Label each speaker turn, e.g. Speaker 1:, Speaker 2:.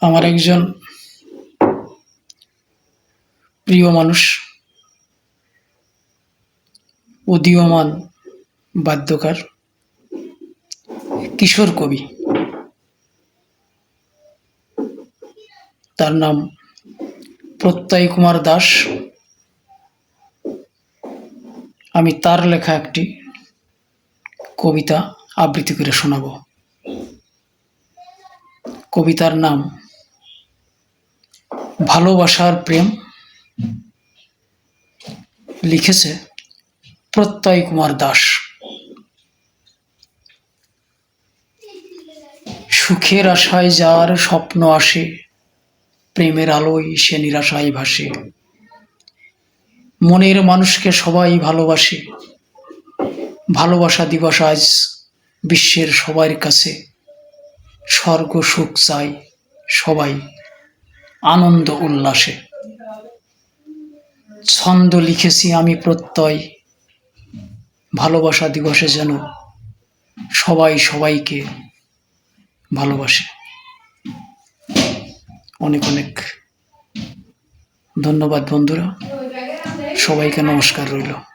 Speaker 1: আমার একজন প্রিয় মানুষ, উদীয়মান বাদ্যকার, কিশোর কবি। তার নাম প্রত্যয় কুমার দাস। আমি তার লেখা একটি কবিতা আবৃত্তি করে শোনাব। কবিতার নাম ভালোবাসার প্রেম। লিখেছে প্রত্যয় কুমার দাস। সুখের আশায় যার স্বপ্ন আসে, প্রেমের আলোয় সে নিরাশায় ভাসে। মনের মানুষকে সবাই ভালোবাসে, ভালোবাসা দিবস আজ বিশ্বের সবার কাছে। স্বর্গ সুখ চাই সবাই আনন্দ উল্লাসে। ছন্দ লিখেছি আমি প্রত্যয়, ভালোবাসা দিবসে যেন সবাই সবাইকে ভালোবাসে। অনেক অনেক ধন্যবাদ বন্ধুরা, সবাইকে নমস্কার রইল।